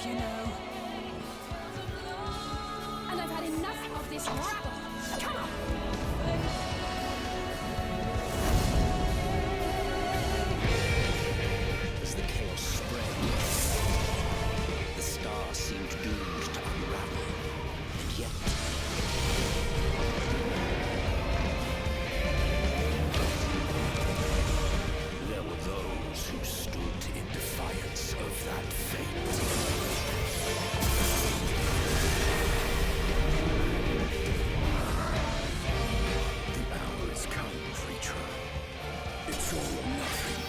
You know. And I've had enough of this rabble. Come on! As the chaos spread, the star seemed doomed to unravel. And yet... there were those who stood in defiance of that fate. It's all or nothing.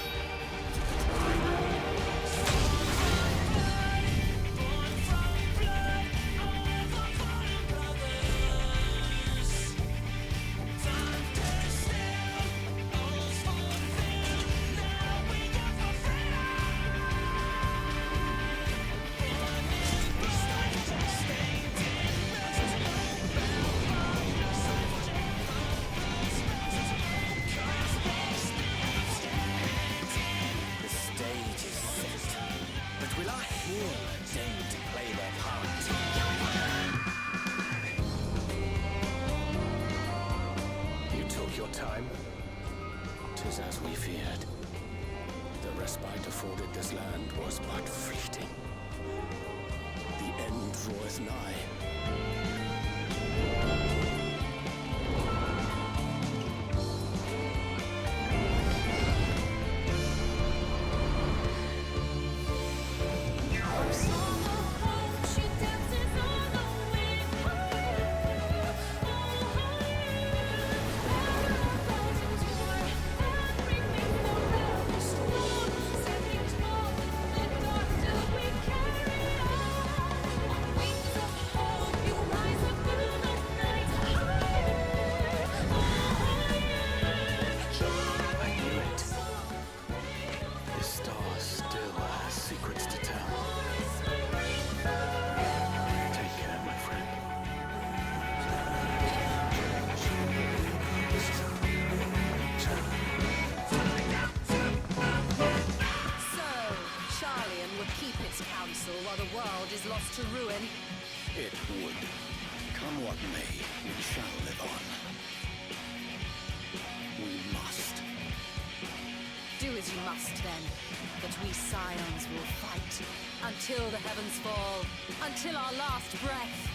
Time, 'tis as we feared. The respite afforded this land was but fleeting. The end draweth nigh. to ruin. It would. Come what may, we shall live on. We must. Do as you must then. But we scions will fight until the heavens fall, until our last breath.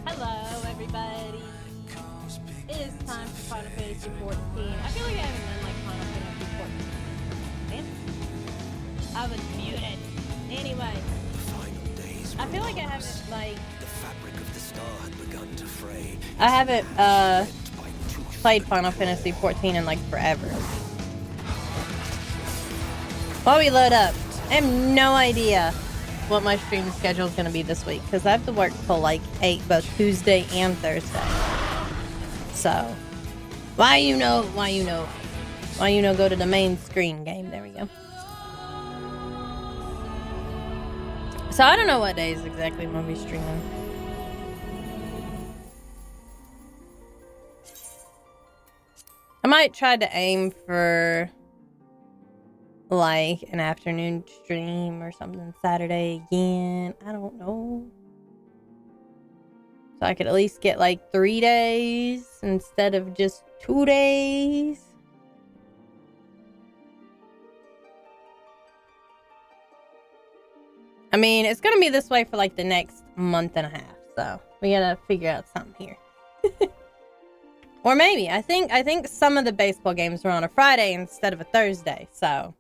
Hello, everybody. It is time for Final Fantasy 14. I feel like I haven't done like Final Fantasy 14. Man, I was muted. Anyway, I feel like I haven't like The fabric of the star had begun to fray. I haven't played Final Fantasy 14 in like forever. While we load up, I have no idea what my stream schedule is going to be this week because I have to work till like 8 both Tuesday and Thursday. So, why you know, go to the main screen game. There we go. So I don't know what days exactly I'm going to be streaming. I might try to aim for like an afternoon stream or something Saturday again. I don't know. So I could at least get like 3 days instead of just 2 days. I mean, it's gonna be this way for like the next month and a half. So we gotta figure out something here. Or maybe I think some of the baseball games were on a Friday instead of a Thursday. So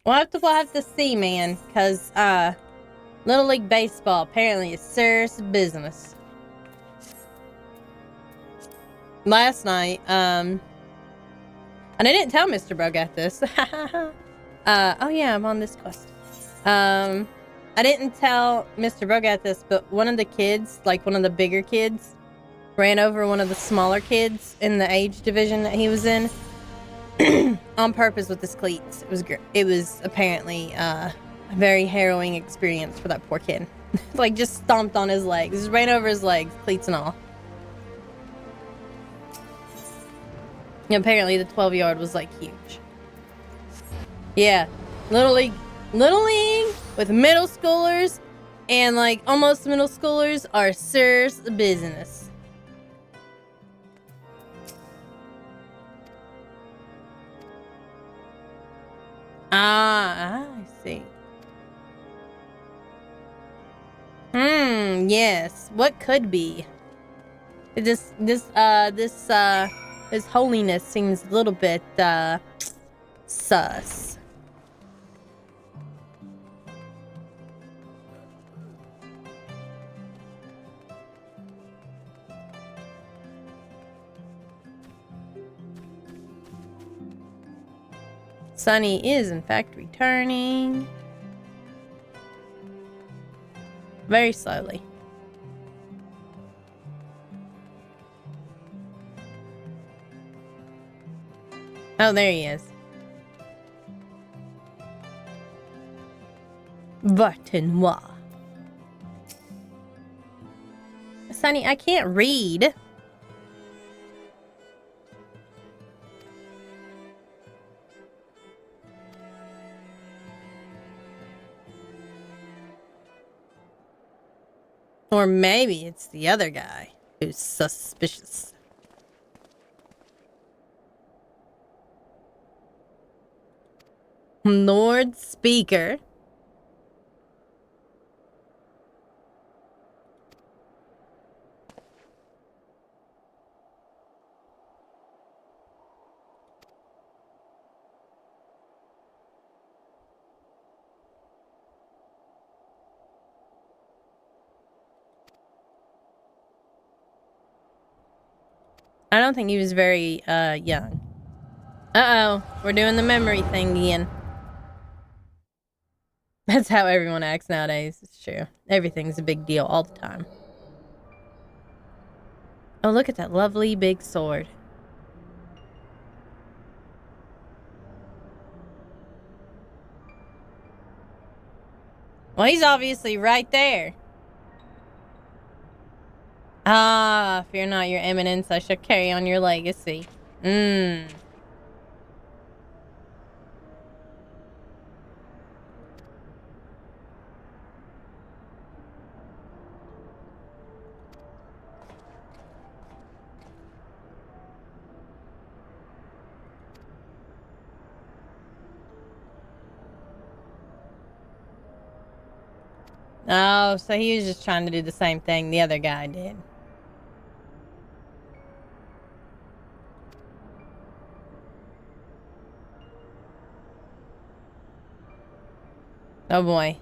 we'll have to see, man, because Little League Baseball apparently is serious business. Last night, I And I didn't tell Mr. Bogat this. Oh yeah, I'm on this quest. I didn't tell Mr. Bogat this, but one of the kids, like one of the bigger kids, ran over one of the smaller kids in the age division that he was in on purpose with his cleats. It was apparently a very harrowing experience for that poor kid. Like, just stomped on his legs. Just ran over his legs, cleats and all. And apparently the 12-yard was, like, huge. Yeah. Little League with middle schoolers and, like, almost middle schoolers are serious business. I see. Yes. What could be? His holiness seems a little bit, sus. Sunny is, in fact, returning. Very slowly. Oh, there he is. Vartenois. Sunny, I can't read. Or maybe it's the other guy who's suspicious. Lord Speaker. I don't think he was very, young. Uh-oh, we're doing the memory thing again. That's how everyone acts nowadays. It's true. Everything's a big deal all the time. Oh, look at that lovely big sword. Well, he's obviously right there. Ah, fear not, your eminence. I shall carry on your legacy. Oh, so he was just trying to do the same thing the other guy did. Oh boy.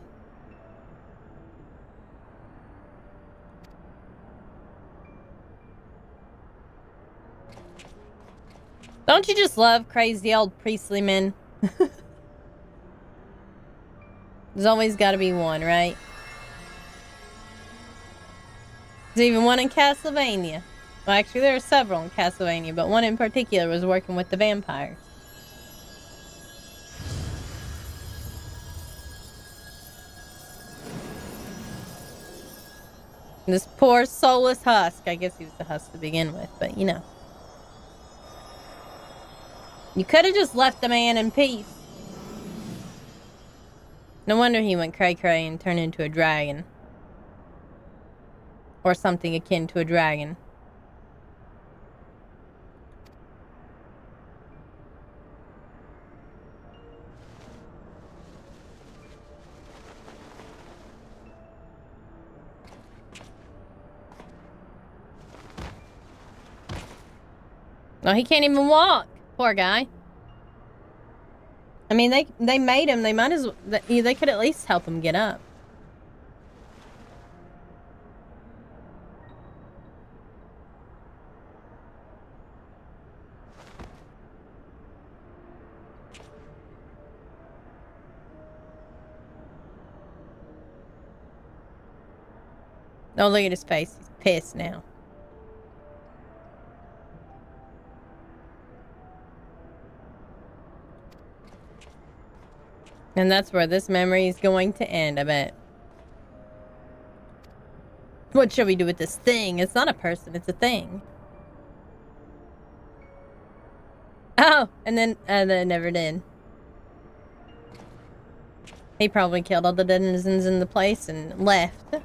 Don't you just love crazy old priestly men? There's always got to be one, right? There's even one in Castlevania. Well, actually, there are several in Castlevania, but one in particular was working with the vampires. And this poor soulless husk. I guess he was the husk to begin with, but you know. You could have just left the man in peace. No wonder he went cray-cray and turned into a dragon. Or something akin to a dragon. No, he can't even walk. Poor guy. I mean, they made him. They might as well. They could at least help him get up. Oh, look at his face. He's pissed now. And that's where this memory is going to end, I bet. What shall we do with this thing? It's not a person, it's a thing. Oh, and then it never did. He probably killed all the denizens in the place and left.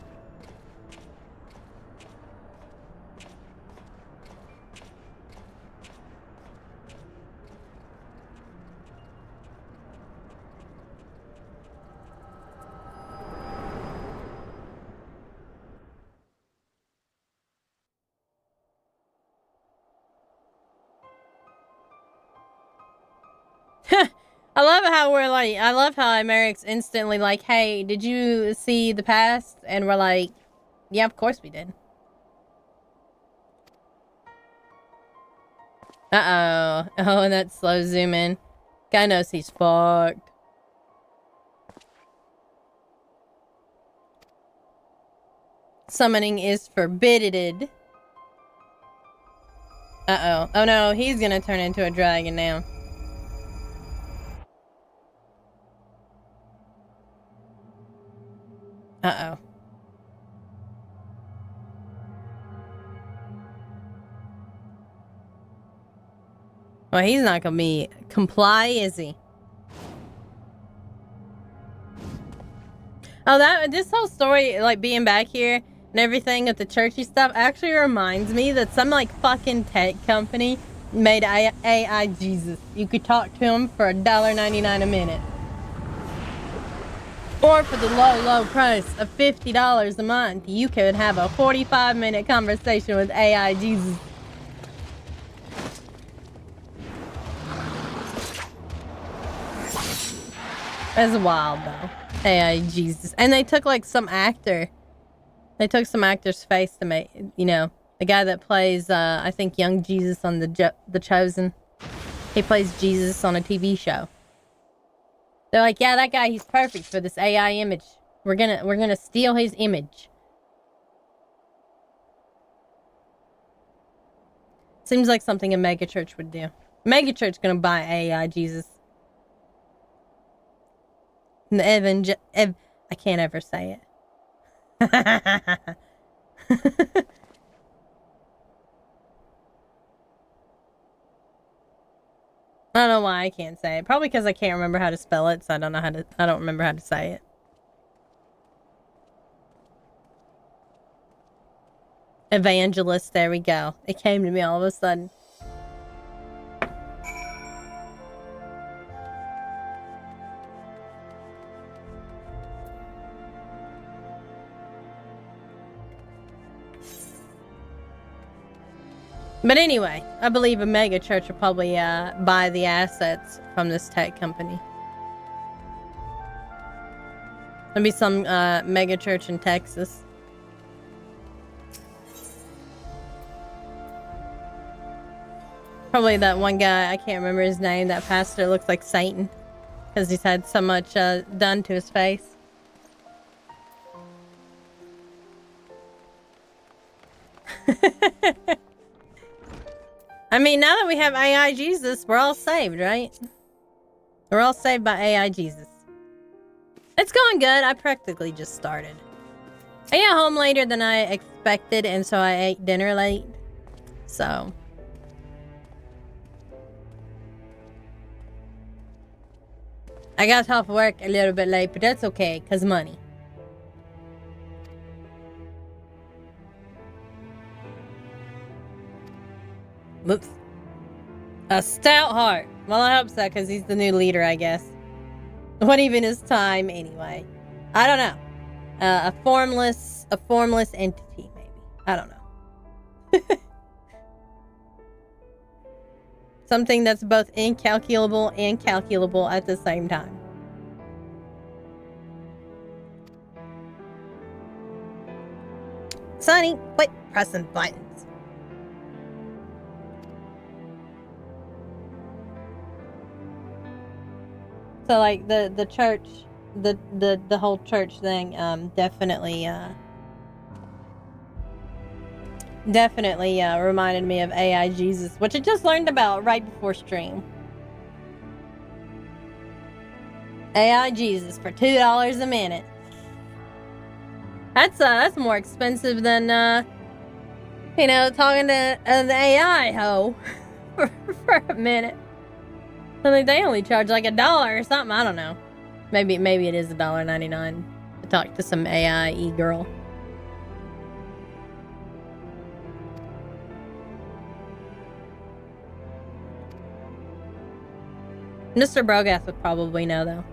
I love how we're like, I love how Americ's instantly like, hey, did you see the past? And we're like, yeah, of course we did. Uh-oh. Oh, and that slow zoom in. Guy knows he's fucked. Summoning is forbidden. Uh-oh. Oh no, he's gonna turn into a dragon now. Uh-oh. Well, he's not gonna be comply, is he? Oh, this whole story, like being back here and everything with the churchy stuff, actually reminds me that some like fucking tech company made AI Jesus. You could talk to him for $1.99 a minute. Or for the low price of $50 a month, you could have a 45-minute conversation with AI Jesus. That's wild, though. AI Jesus. And they took, like, some actor. They took some actor's face to make, you know, the guy that plays, I think, young Jesus on The Chosen. He plays Jesus on a TV show. They're like, yeah, that guy, he's perfect for this AI image. We're gonna steal his image. Seems like something a megachurch would do. Megachurch gonna buy AI Jesus. The I can't ever say it. I don't know why I can't say it. Probably because I can't remember how to spell it, so I don't remember how to say it. Evangelist, there we go. It came to me all of a sudden. But anyway, I believe a mega church will probably buy the assets from this tech company. There'll be some mega church in Texas. Probably that one guy, I can't remember his name, that pastor looks like Satan. Because he's had so much done to his face. I mean, now that we have AI Jesus, we're all saved, right? We're all saved by AI Jesus. It's going good. I practically just started. I got home later than I expected, and so I ate dinner late. So. I got off work a little bit late, but that's okay, because money. Whoops. A stout heart. Well, I hope so, because he's the new leader, I guess. What even is time, anyway? I don't know. A formless entity, maybe. I don't know. Something that's both incalculable and calculable at the same time. Sonny, quit pressing buttons. So like the church, the whole church thing, definitely definitely reminded me of AI Jesus, which I just learned about right before stream. AI Jesus for $2 a minute. That's more expensive than talking to the AI hoe for a minute. I think they only charge like $1 or something. I don't know. Maybe it is $1.99 to talk to some AI girl. Mr. Brogath would probably know, though.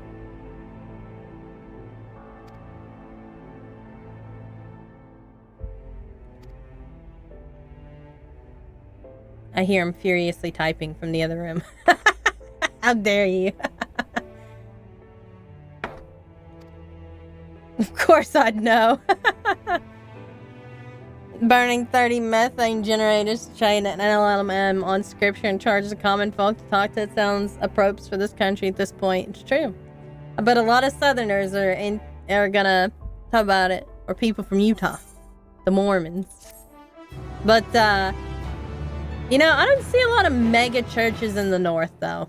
I hear him furiously typing from the other room. How dare you? Of course I'd know. Burning 30 methane generators to train an LLM on scripture and charge the common folk to talk to it sounds appropriate for this country at this point. It's true. But a lot of Southerners are gonna talk about it, or people from Utah, the Mormons. But I don't see a lot of mega churches in the north, though.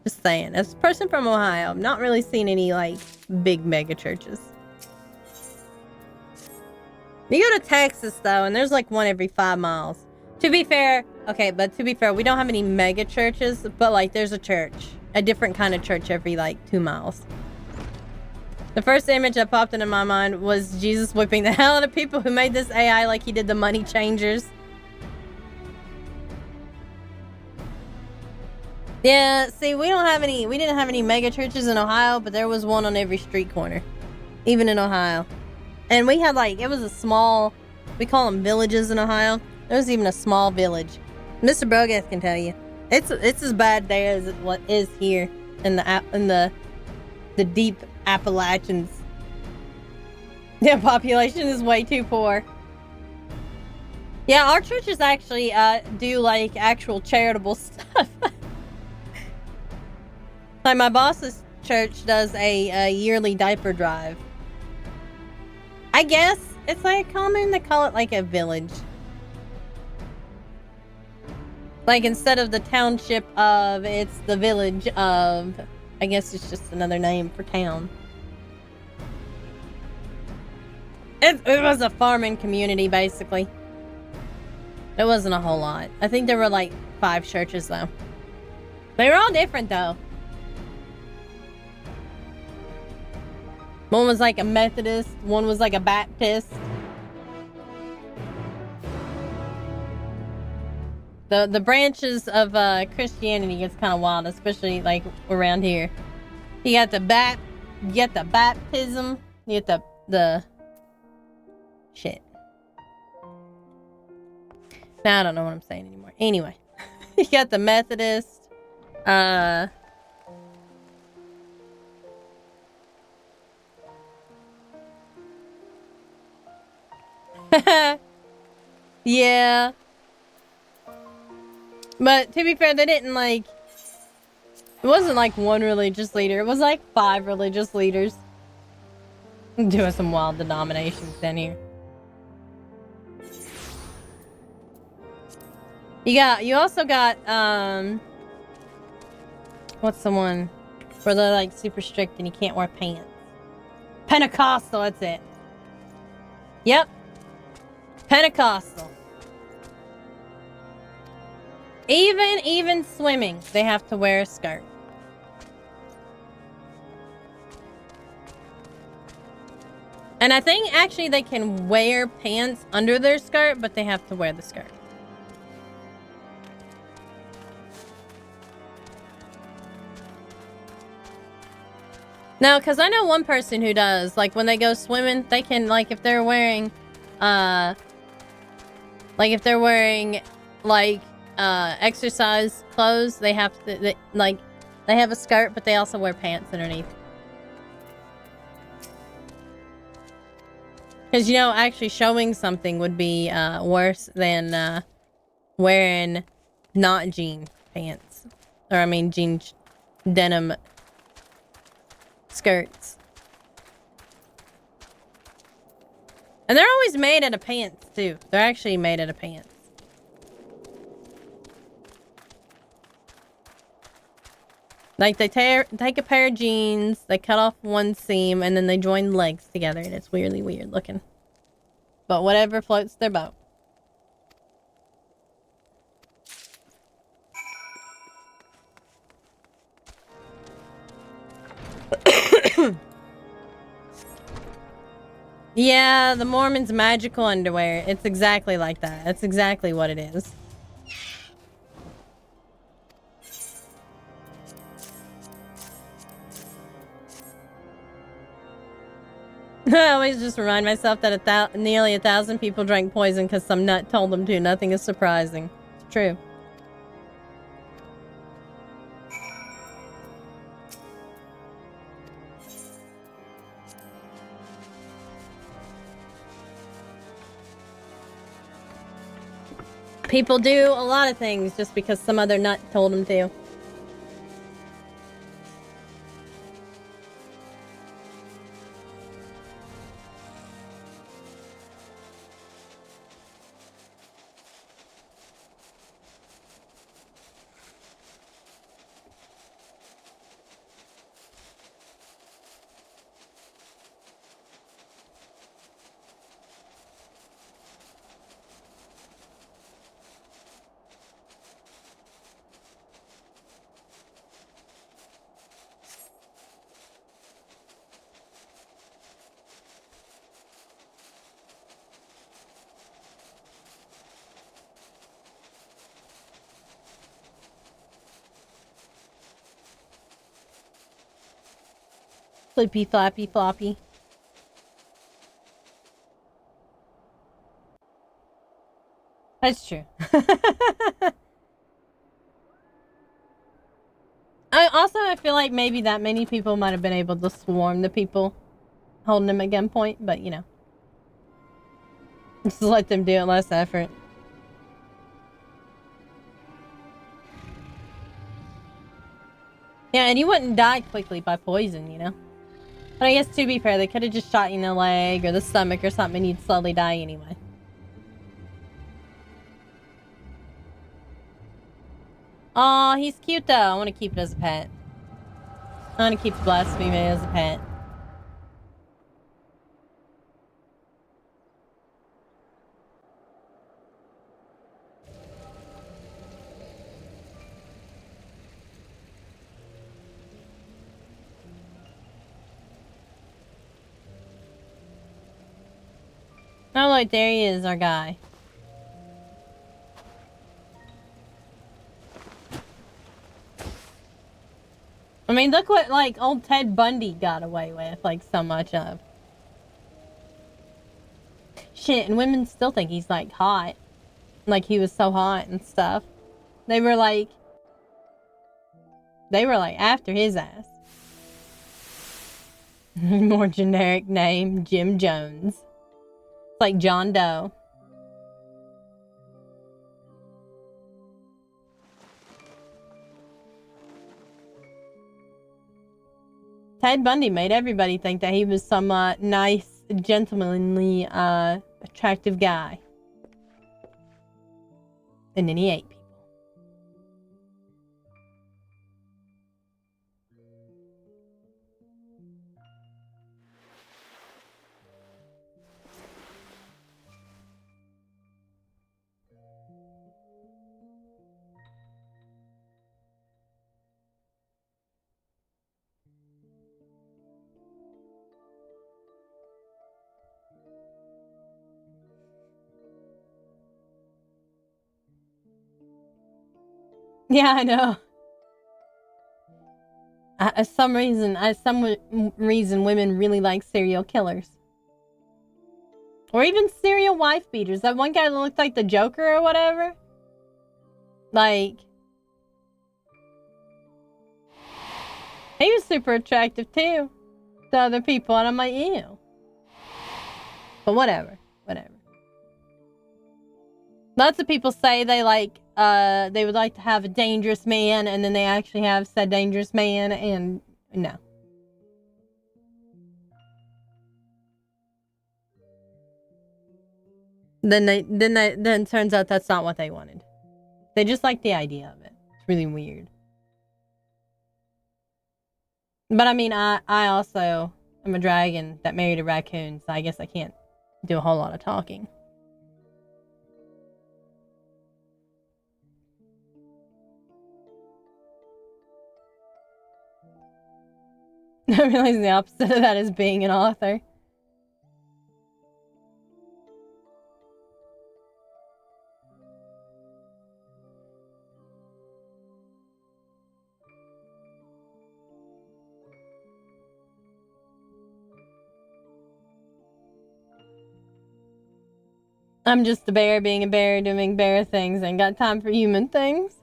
Just saying. As a person from Ohio, I'm not really seeing any big mega churches. You go to Texas, though, and there's one every 5 miles. To be fair, we don't have any mega churches, but there's a different kind of church every 2 miles. The first image that popped into my mind was Jesus whipping the hell out of people who made this AI like he did the money changers. Yeah, see, we didn't have any mega churches in Ohio, but there was one on every street corner, even in Ohio. And we had it was a small, we call them villages in Ohio. There was even a small village. Mr. Bogath can tell you, it's as bad there as what is here in the deep Appalachians. The population is way too poor. Yeah, our churches actually do actual charitable stuff. My boss's church does a yearly diaper drive. I guess it's common to call it a village. Instead of the township of, it's the village of. I guess it's just another name for town. It was a farming community, basically. It wasn't a whole lot. I think there were 5 churches, though. They were all different, though. One was a Methodist, one was a Baptist. The branches of Christianity gets kind of wild, especially around here. You got the baptism, you get the shit. Now I don't know what I'm saying anymore. Anyway, you got the Methodist, yeah. But to be fair, they didn't it wasn't one religious leader. It was 5 religious leaders. Doing some wild denominations down here. You also got, what's the one where they're super strict and you can't wear pants? Pentecostal, that's it. Yep. Pentecostal. Even swimming, they have to wear a skirt. And I think actually they can wear pants under their skirt, but they have to wear the skirt. No, because I know one person who does. When they go swimming, they can, if they're wearing, exercise clothes, they have to, they have a skirt, but they also wear pants underneath. Because, actually showing something would be, worse than, wearing not jean pants. Or, jean denim skirts. And they're always made out of pants, too. They're actually made out of pants. Like, they take a pair of jeans, they cut off one seam, and then they join legs together, and it's weirdly weird looking. But whatever floats their boat. Yeah, the Mormons' magical underwear. It's exactly like that. That's exactly what it is. I always just remind myself that nearly 1,000 people drank poison because some nut told them to. Nothing is surprising. It's true. People do a lot of things just because some other nut told them to. Flippy floppy floppy. That's true. I feel like maybe that many people might have been able to swarm the people holding them at gunpoint, but you know. Just let them do it, less effort. Yeah, and you wouldn't die quickly by poison, you know? But I guess to be fair, they could have just shot you in the leg or the stomach or something and you'd slowly die anyway. Aw, he's cute though. I want to keep it as a pet. I want to keep Blasphemy as a pet. Oh look, there he is, our guy. I mean, look what, like, old Ted Bundy got away with, like, so much of. Shit, and women still think he's, like, hot. Like, he was so hot and stuff. They were, like, after his ass. More generic name, Jim Jones. It's like John Doe. Ted Bundy made everybody think that he was some nice, gentlemanly, attractive guy. And then he ate people. Yeah, I know. For some reason, women really like serial killers. Or even serial wife beaters. That one guy that looked like the Joker or whatever. Like, he was super attractive too to other people, and I'm like, ew. But whatever. Lots of people say they would like to have a dangerous man, and then they actually have said dangerous man, and no. Then turns out that's not what they wanted. They just like the idea of it. It's really weird. But I mean, I also am a dragon that married a raccoon, so I guess I can't do a whole lot of talking. I realize the opposite of that is being an author. I'm just a bear being a bear doing bear things. Ain't got time for human things.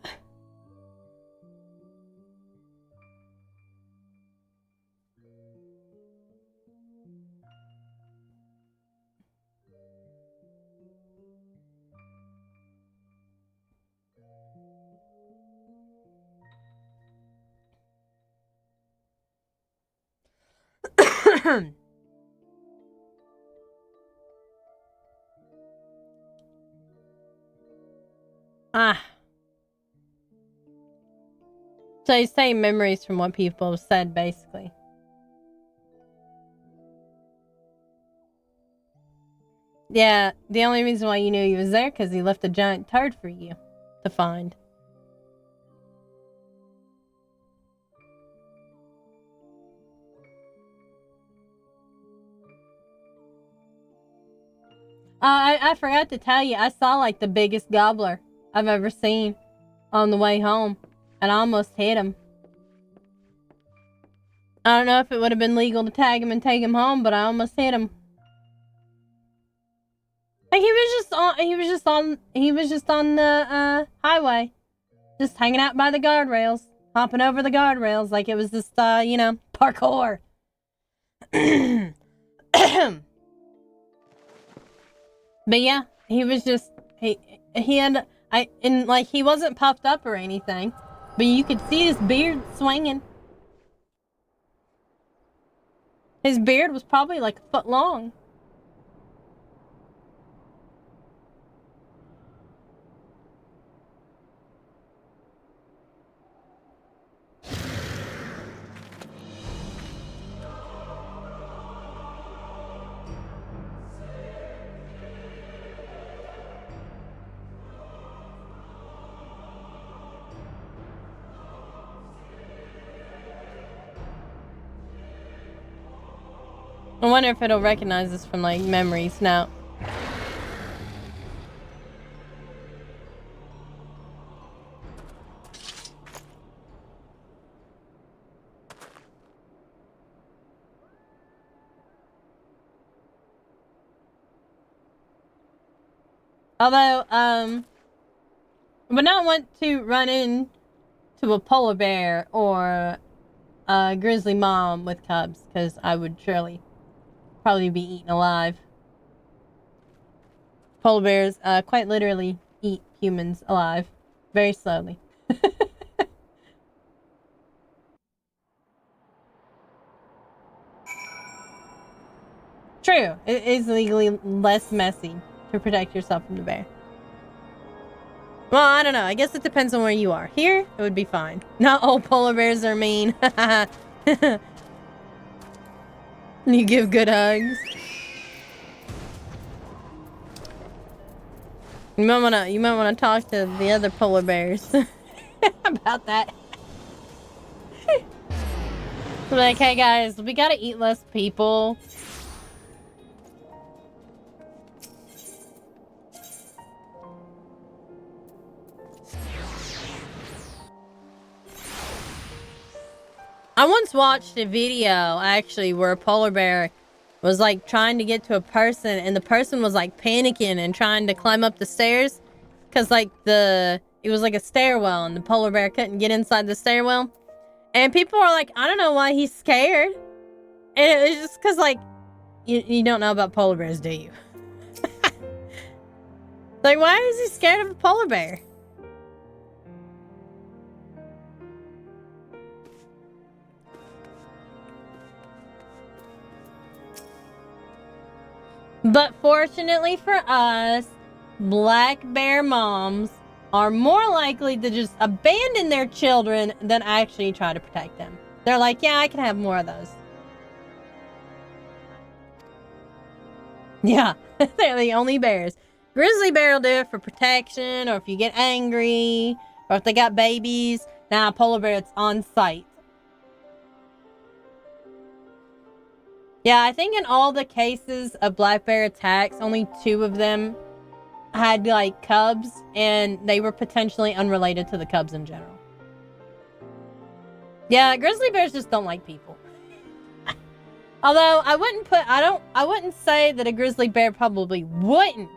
So he's saying memories from what people have said, basically. Yeah, the only reason why you knew he was there because he left a giant turd for you to find. I forgot to tell you, I saw like the biggest gobbler I've ever seen on the way home, and I almost hit him. I don't know if it would have been legal to tag him and take him home, but I almost hit him. Like he was just on the highway, just hanging out by the guardrails, hopping over the guardrails like it was just parkour. But yeah, he was just he wasn't puffed up or anything, but you could see his beard swinging. His beard was probably like a foot long. I wonder if it'll recognize us from, like, memories now. Although, would not want to run into a polar bear or a grizzly mom with cubs, because I would surely probably be eaten alive. Polar bears, quite literally eat humans alive. Very slowly. True. It is legally less messy to protect yourself from the bear. Well, I don't know. I guess it depends on where you are. Here, it would be fine. Not all polar bears are mean. You give good hugs. You might wanna talk to the other polar bears about that. Like, hey guys, we gotta eat less people. I once watched a video, actually, where a polar bear was, like, trying to get to a person, and the person was, like, panicking and trying to climb up the stairs, because, like, it was, like, a stairwell, and the polar bear couldn't get inside the stairwell, and people were like, I don't know why he's scared, and it was just because, like, you don't know about polar bears, do you? Like, why is he scared of a polar bear? But fortunately for us, black bear moms are more likely to just abandon their children than actually try to protect them. They're like, yeah, I can have more of those. Yeah, they're the only bears. Grizzly bear will do it for protection, or if you get angry, or if they got babies. Now, polar bear, it's on site. Yeah, I think in all the cases of black bear attacks, only 2 of them had, like, cubs, and they were potentially unrelated to the cubs in general. Yeah, grizzly bears just don't like people. Although, I wouldn't say that a grizzly bear probably wouldn't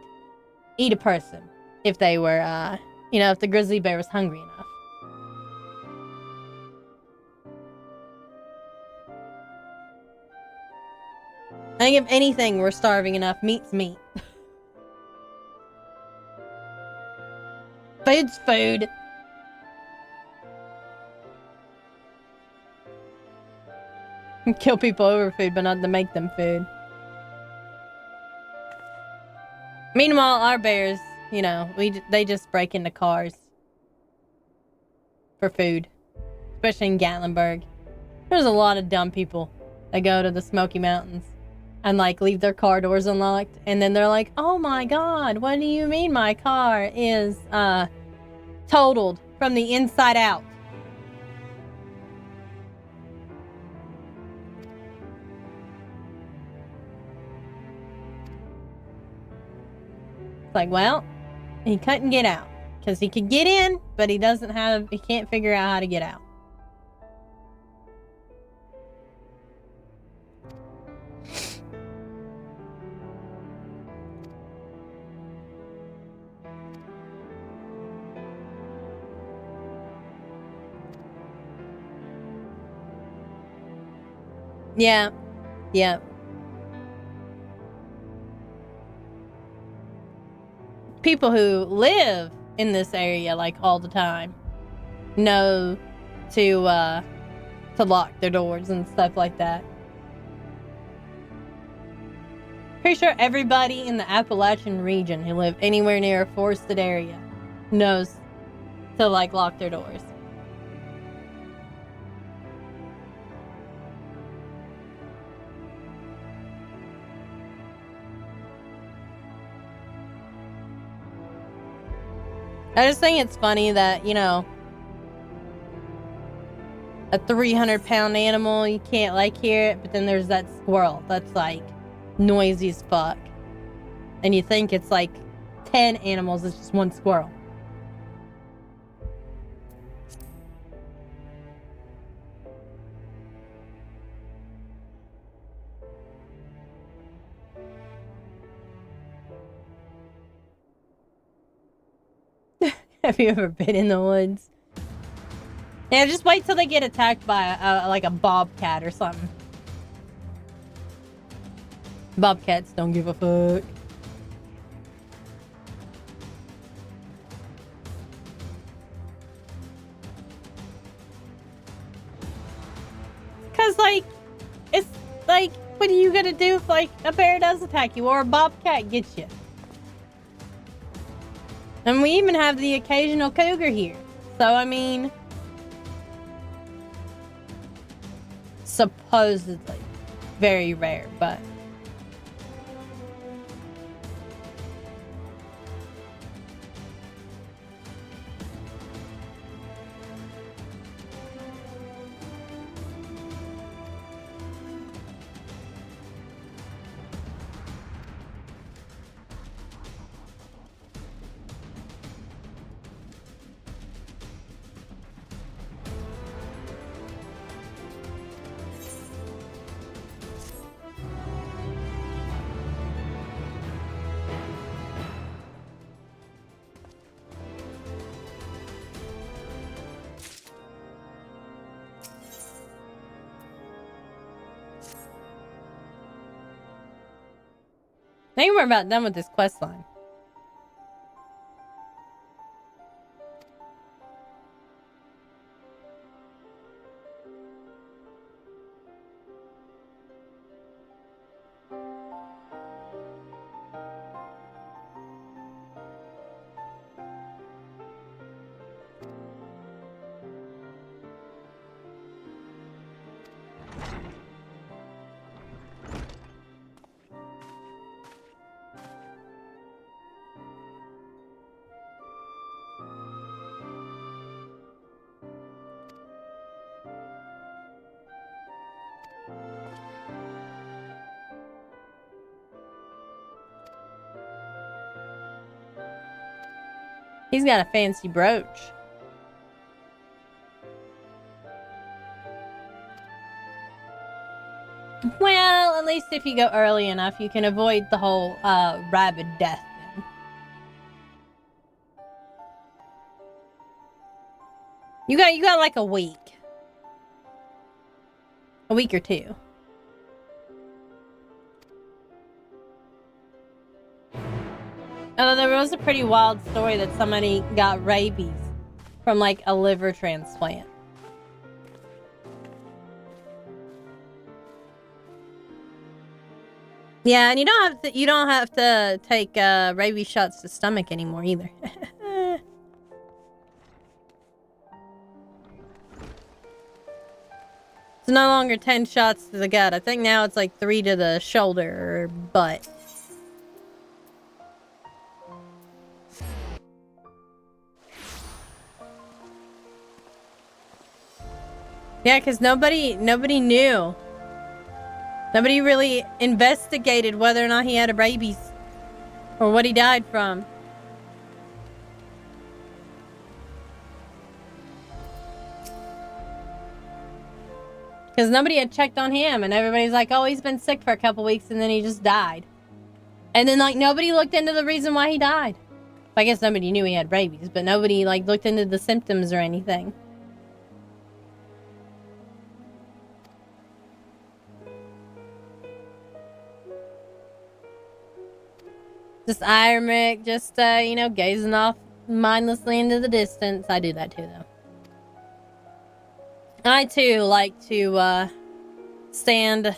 eat a person if they were, if the grizzly bear was hungry enough. I think if anything, we're starving enough. Meat's meat. Food's food. Kill people over food, but not to make them food. Meanwhile, our bears, they just break into cars for food, especially in Gatlinburg. There's a lot of dumb people that go to the Smoky Mountains and leave their car doors unlocked, and then they're like, "Oh my God, what do you mean my car is totaled from the inside out?" It's like, well, he couldn't get out because he could get in, but he can't figure out how to get out. Yeah. Yeah. People who live in this area all the time know to lock their doors and stuff like that. Pretty sure everybody in the Appalachian region who live anywhere near a forested area knows to lock their doors. I just think it's funny that, a 300-pound animal, you can't hear it, but then there's that squirrel that's noisy as fuck. And you think it's 10 animals, it's just one squirrel. Have you ever been in the woods? Yeah, just wait till they get attacked by a bobcat or something. Bobcats don't give a fuck. Cause it's what are you gonna do if a bear does attack you or a bobcat gets you? And we even have the occasional cougar here. So, I mean, supposedly very rare, but I think we're about done with this quest line. He's got a fancy brooch. Well, at least if you go early enough, you can avoid the whole rabid death thing. You got like a week. A week or two. Although there was a pretty wild story that somebody got rabies from like a liver transplant. Yeah, and you don't have to take rabies shots to stomach anymore either. It's no longer 10 shots to the gut. I think now it's like 3 to the shoulder or butt. Yeah, because nobody knew. Nobody really investigated whether or not he had a rabies or what he died from. Because nobody had checked on him, and everybody's like, oh, he's been sick for a couple weeks, and then he just died. And then, like, nobody looked into the reason why he died. I guess nobody knew he had rabies, but nobody, like, looked into the symptoms or anything. Just Iremic, just, you know, gazing off mindlessly into the distance. I do that too, though. I, too, like to, stand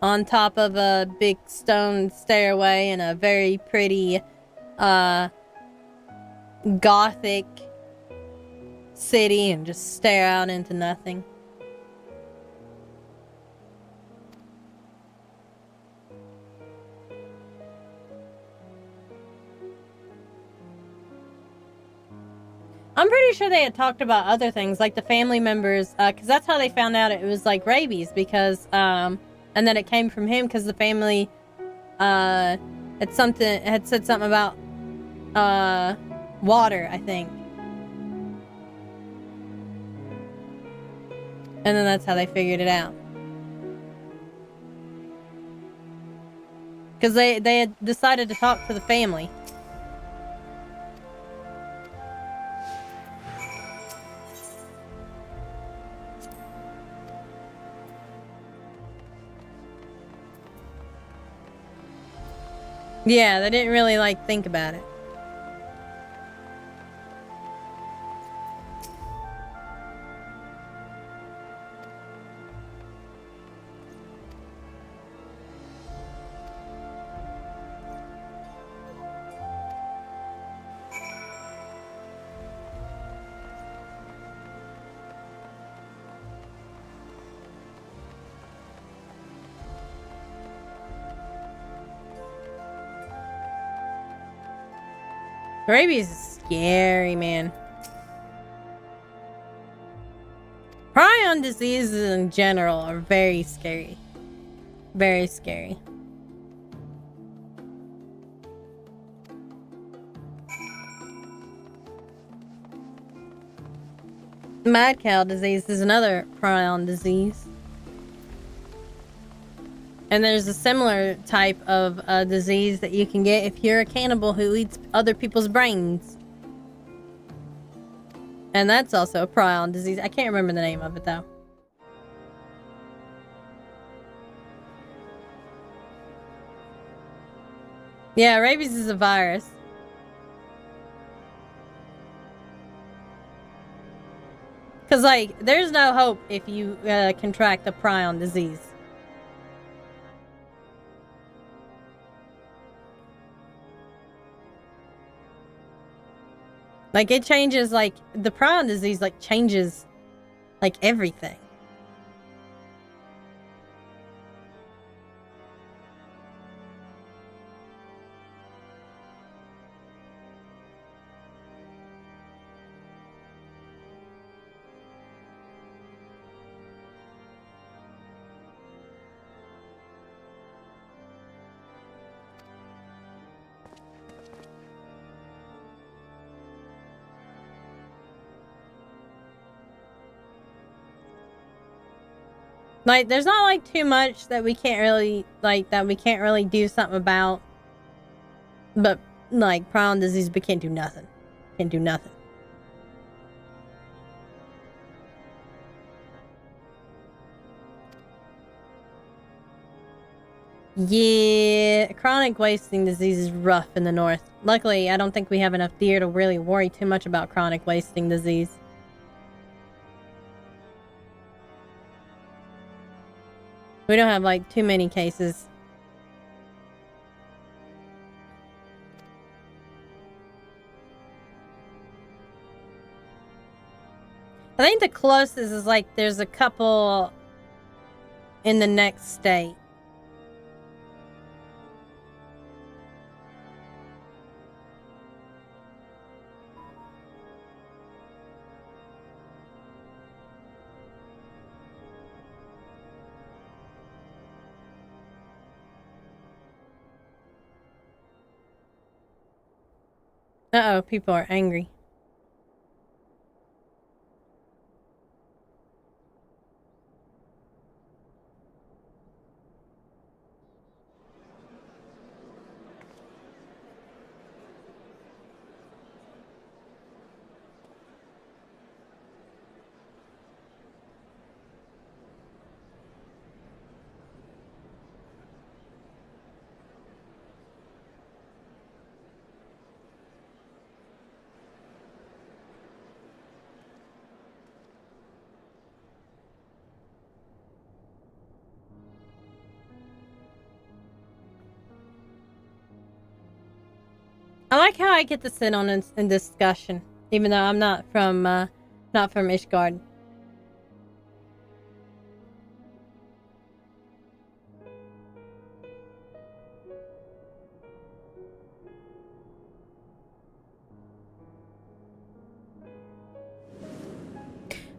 on top of a big stone stairway in a very pretty, gothic city and just stare out into nothing. I'm pretty sure they had talked about other things, like the family members, because that's how they found out it was, like, rabies, because, and then it came from him, because the family, had said something about, water, I think. And then that's how they figured it out. Because they had decided to talk to the family. Yeah, they didn't really, like, think about it. Rabies is scary, man. Prion diseases in general are very scary. Very scary. Mad cow disease is another prion disease. And there's a similar type of disease that you can get if you're a cannibal who eats other people's brains. And that's also a prion disease. I can't remember the name of it, though. Yeah, rabies is a virus. Because, like, there's no hope if you contract a prion disease. Like, it changes, like, the prion disease, like, changes, like, everything. Like, there's not like too much that we can't really do something about. But like prion disease, we can't do nothing. Can't do nothing. Yeah, chronic wasting disease is rough in the north. Luckily, I don't think we have enough deer to really worry too much about chronic wasting disease. We don't have like too many cases. I think the closest is like there's a couple in the next state. Uh-oh, people are angry. I like how I get to sit on in discussion, even though I'm not from Ishgard.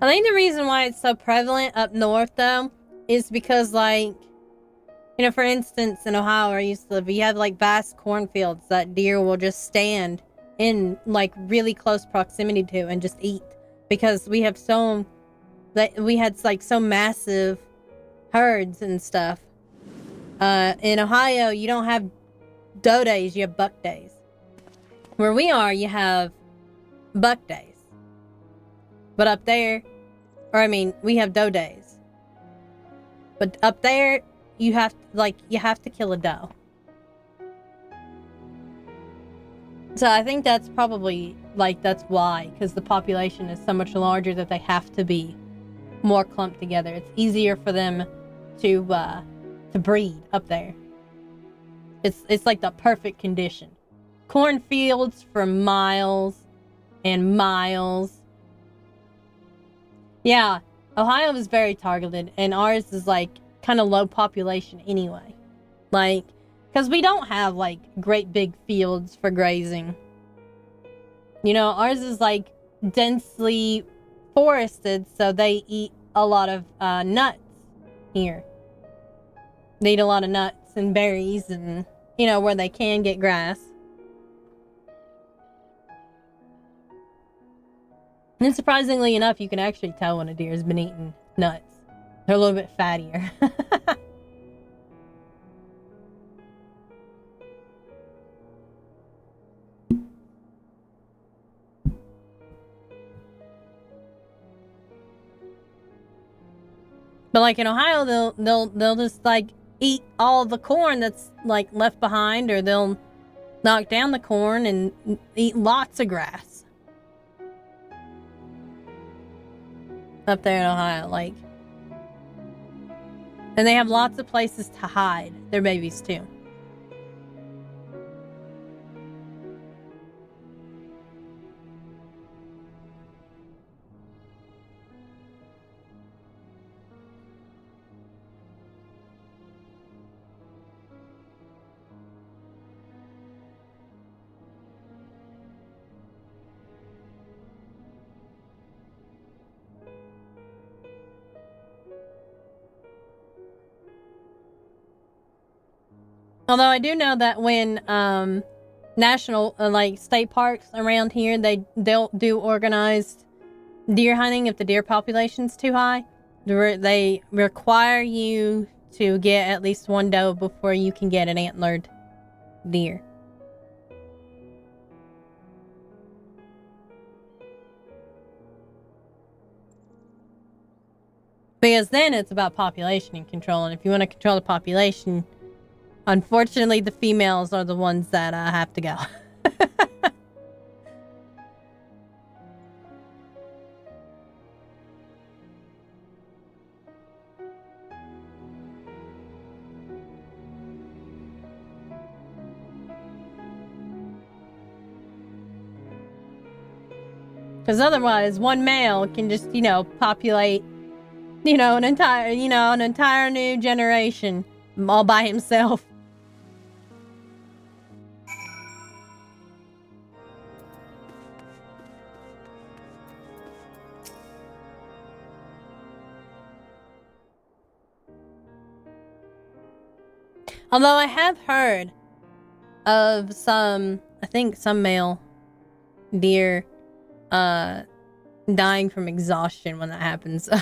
I think the reason why it's so prevalent up north, though, is because, like, you know, for instance, in Ohio where I used to live, you have, like, vast cornfields that deer will just stand in, like, really close proximity to and just eat. Because we had, like, so massive herds and stuff. In Ohio, you don't have doe days, you have buck days. Where we are, you have buck days. But up there, we have doe days. But up there, you have to kill a doe. So I think that's probably, that's why, because the population is so much larger that they have to be more clumped together. It's easier for them to breed up there. It's like the perfect condition. Cornfields for miles and miles. Yeah, Ohio is very targeted, and ours is like kind of low population anyway. Like, because we don't have like great big fields for grazing. You know, ours is like densely forested, so they eat a lot of nuts here. They eat a lot of nuts and berries and, you know, where they can get grass. And surprisingly enough, you can actually tell when a deer has been eating nuts. They're a little bit fattier. But like in Ohio, they'll just like eat all the corn that's like left behind, or they'll knock down the corn and eat lots of grass. Up there in Ohio, like. And they have lots of places to hide their babies too. Although I do know that when national state parks around here, they'll do organized deer hunting if the deer population's too high. They require you to get at least one doe before you can get an antlered deer. Because then it's about population and control, and if you want to control the population, unfortunately the females are the ones that have to go. Because otherwise, one male can just, populate, an entire new generation all by himself. Although I have heard of some male deer dying from exhaustion when that happens. So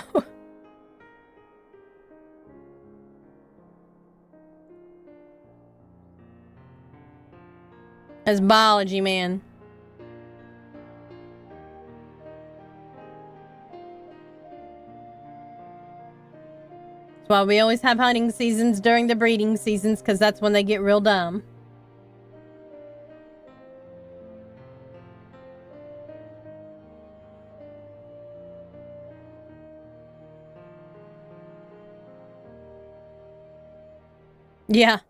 that's biology, man. That's why we always have hunting seasons during the breeding seasons, because that's when they get real dumb. Yeah.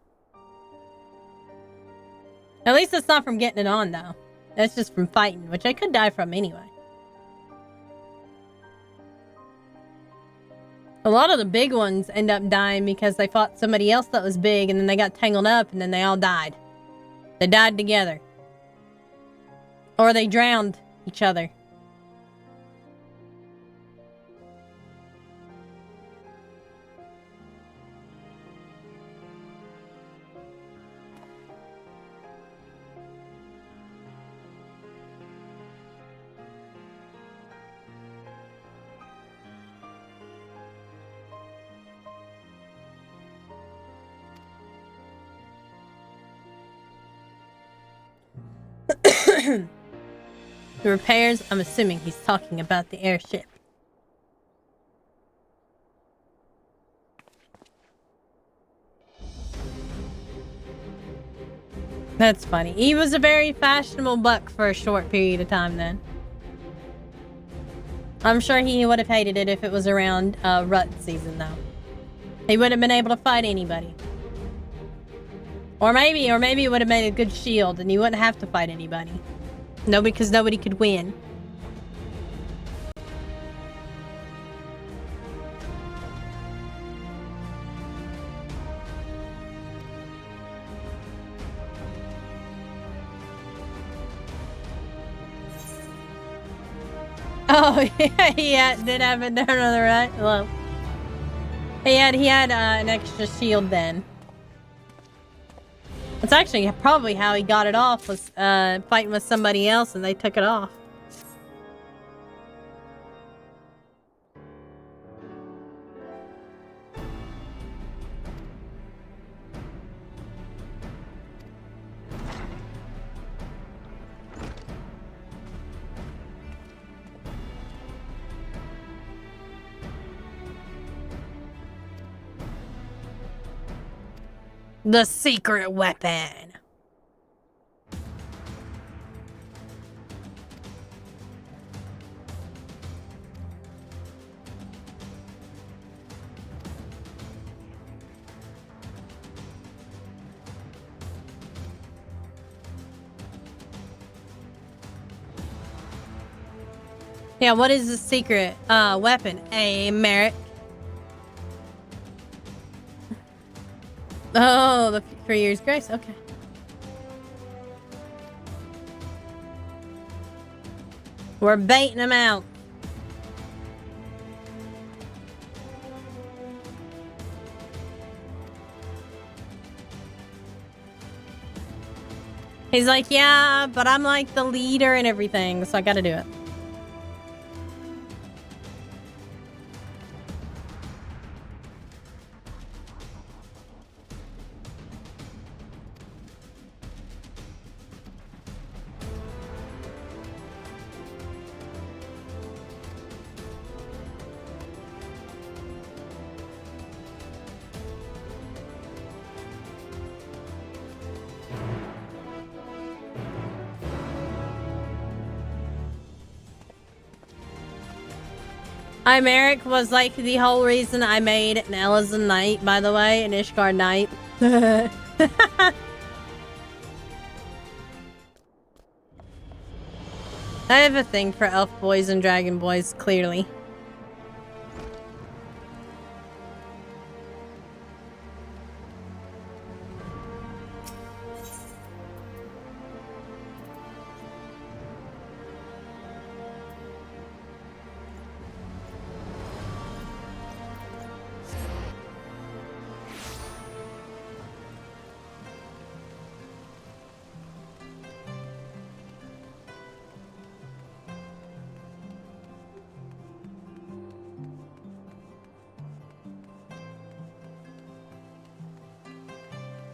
At least it's not from getting it on, though. That's just from fighting, which I could die from anyway. A lot of the big ones end up dying because they fought somebody else that was big, and then they got tangled up, and then they all died. They died together. Or they drowned each other. The repairs, I'm assuming he's talking about the airship. That's funny. He was a very fashionable buck for a short period of time then. I'm sure he would have hated it if it was around rut season, though. He wouldn't have been able to fight anybody. Or maybe it would have made a good shield and he wouldn't have to fight anybody. No, because nobody could win. Oh, yeah, did have it there on the right. Well, he had an extra shield then. That's actually probably how he got it off, was fighting with somebody else and they took it off. The secret weapon. Yeah, what is the secret weapon? A Merrick. Oh, the 3 years grace. Okay. We're baiting him out. He's like, yeah, but I'm like the leader and everything, so I gotta do it. I'm Eric was like the whole reason I made an Ellison Knight, by the way, an Ishgard Knight. I have a thing for elf boys and dragon boys, clearly.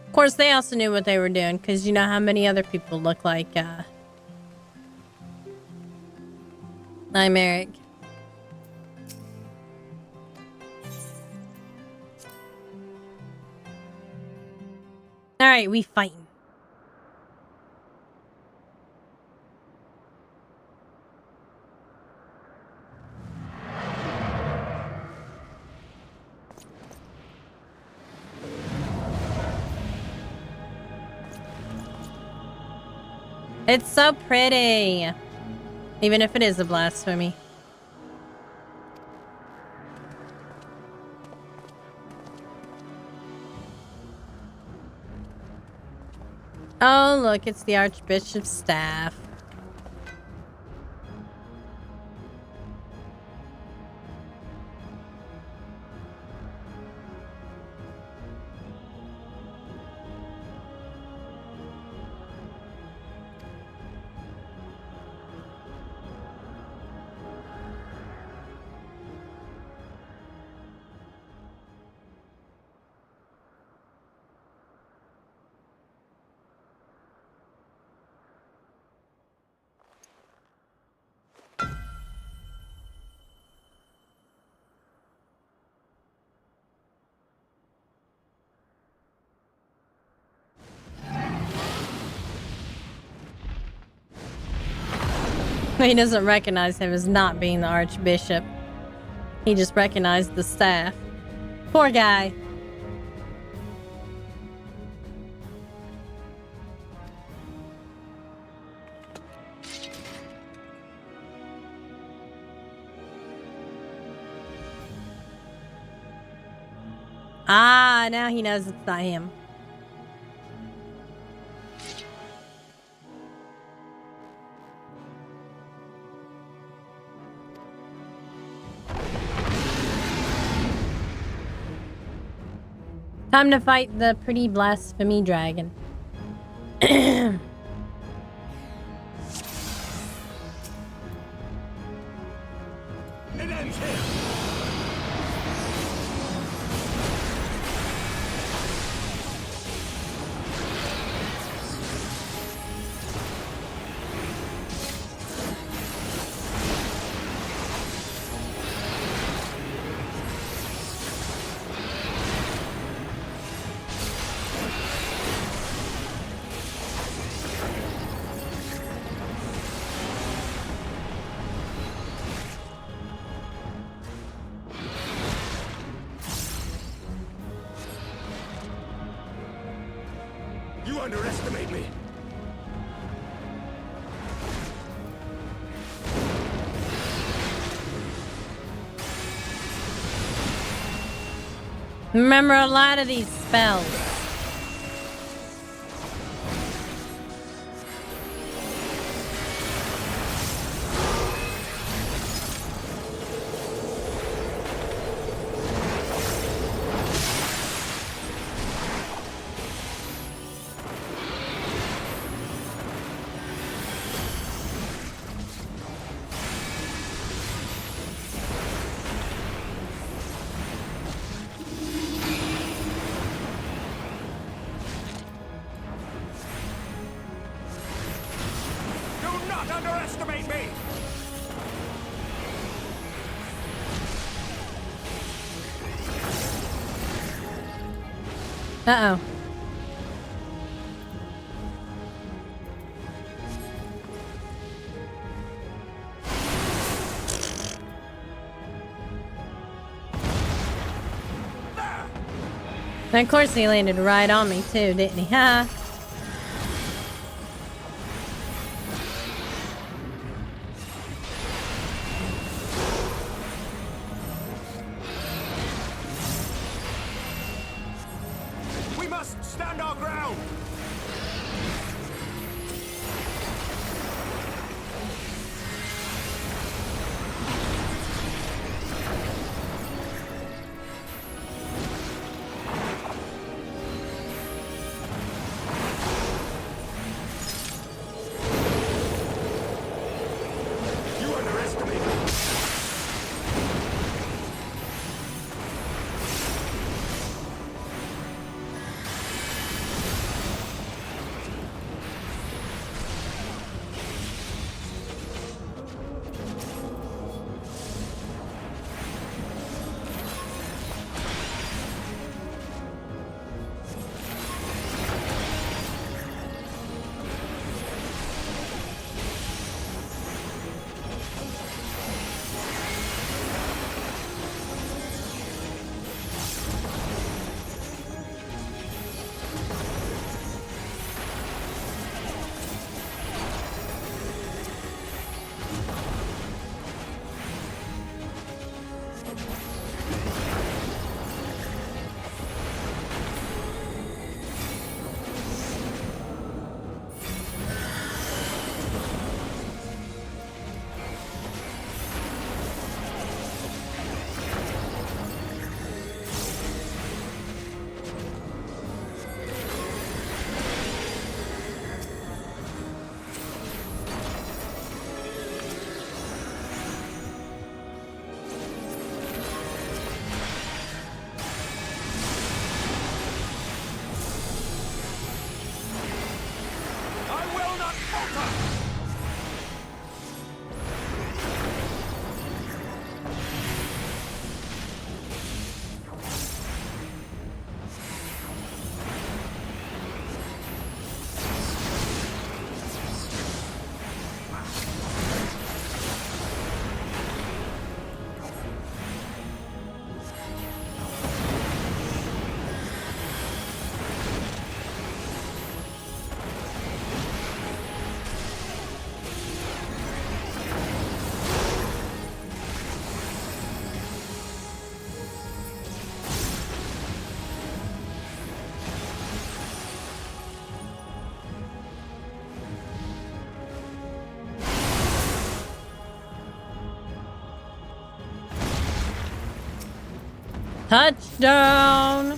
Of course, they also knew what they were doing, because you know how many other people look like, I'm Eric. Alright, we fighting. It's so pretty. Even if it is a blasphemy. Oh, look, it's the Archbishop's staff. He doesn't recognize him as not being the Archbishop. He just recognized the staff. Poor guy. Ah, now he knows it's not him. Time to fight the pretty blasphemy dragon. It ends here. You underestimate me. Remember a lot of these spells. Underestimate me! Uh-oh. And of course he landed right on me too, didn't he? Ha! We must stand our ground! You underestimate me! I will not falter! Touchdown!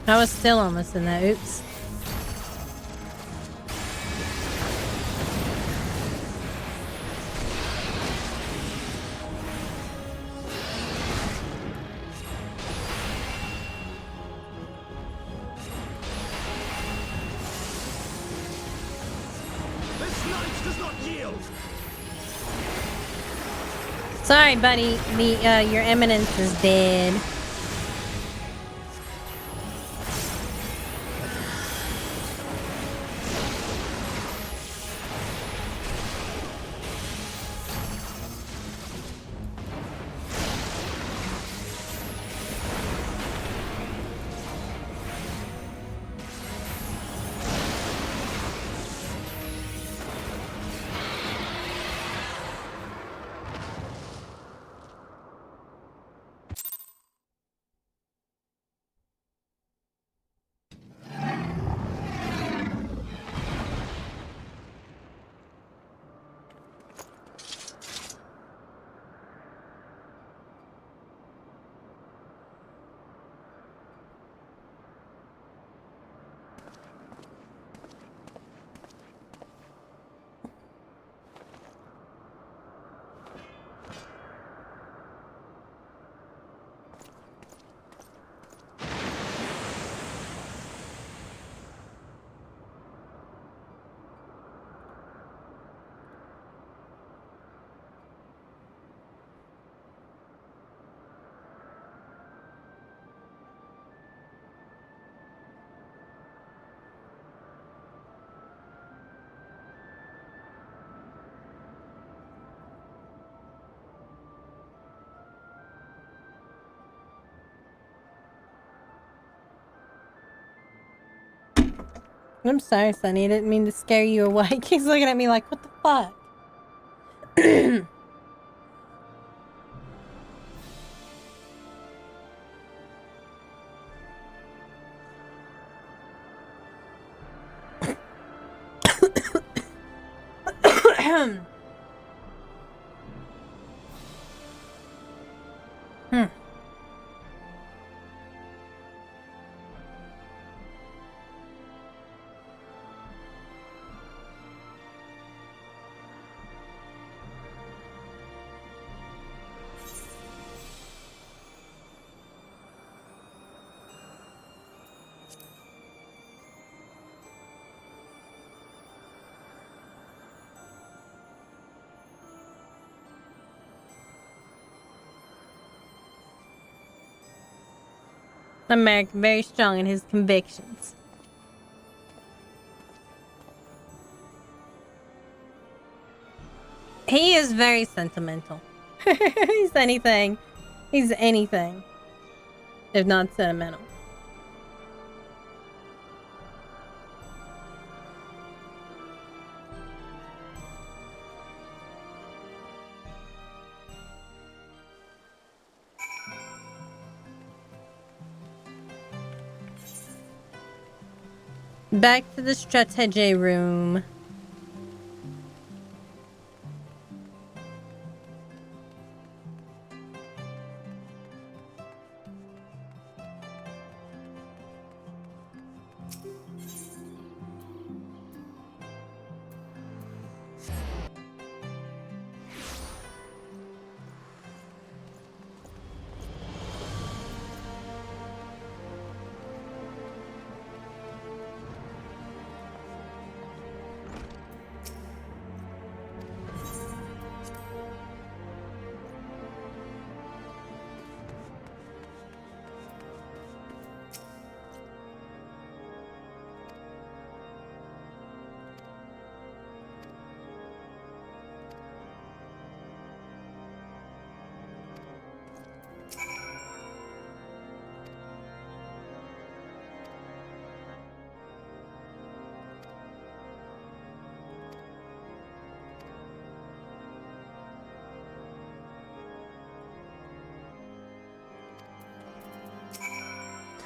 I was still almost in that. Oops. This knight does not yield! Sorry, buddy. Your eminence is dead. I'm sorry, Sonny. I didn't mean to scare you away. He's looking at me like, what the fuck? American, very strong in his convictions. He is very sentimental. He's anything. He's anything, if not sentimental. Back to the strategy room.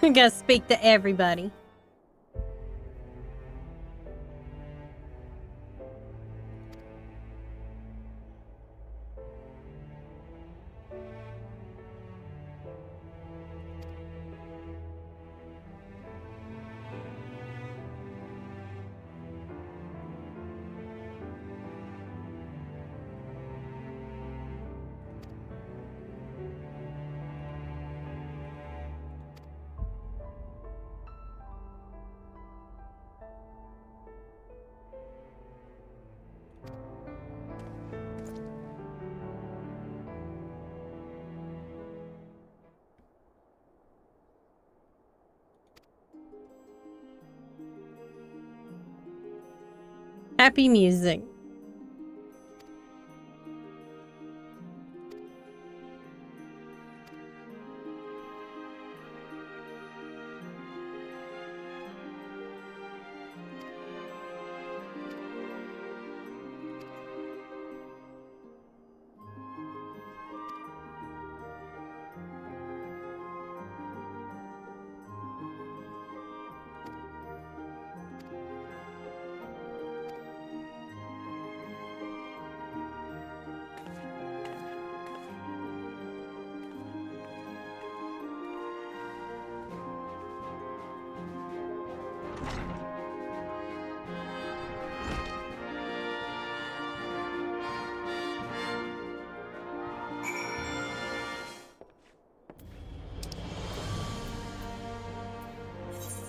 We gotta speak to everybody. Happy music.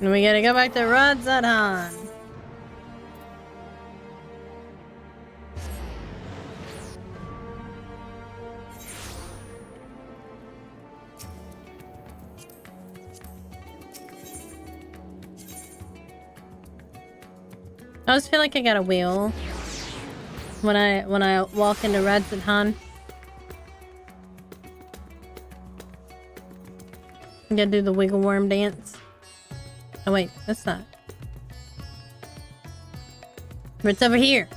And we gotta go back to Radzadhan. I always feel like I got a wheel when I walk into Radzadhan. I gotta do the wiggle worm dance. Oh wait, that's not. It's over here.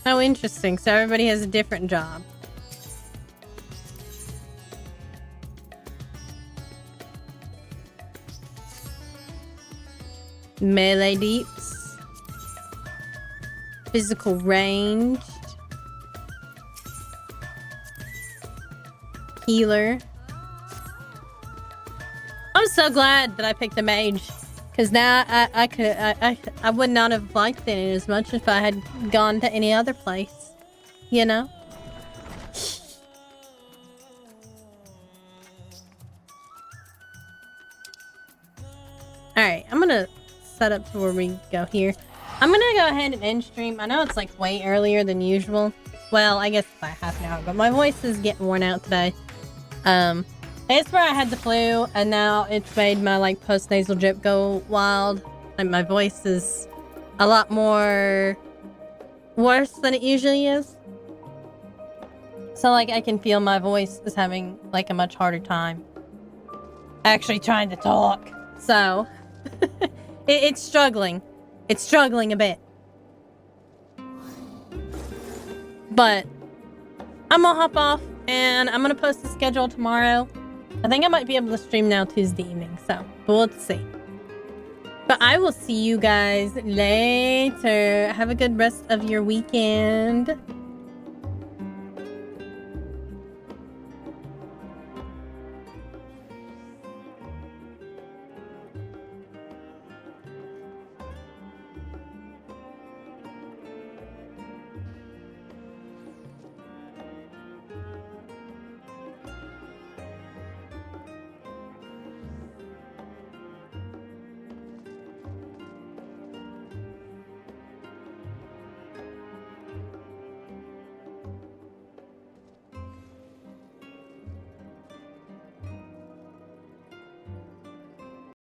Oh, interesting. So everybody has a different job. Melee deeps. Physical ranged. Healer. I'm so glad that I picked a mage. Because now I would not have liked it as much if I had gone to any other place. You know? Alright, I'm gonna set up to where we go here. I'm gonna go ahead and end stream. I know it's like way earlier than usual. Well, I guess it's like half an hour, but my voice is getting worn out today. It's where I had the flu, and now it's made my like post-nasal drip go wild. And my voice is a lot more worse than it usually is. So like I can feel my voice is having like a much harder time actually trying to talk. So it's struggling. It's struggling a bit. But I'm gonna hop off and I'm gonna post the schedule tomorrow. I think I might be able to stream now Tuesday evening, so we'll see. But I will see you guys later. Have a good rest of your weekend.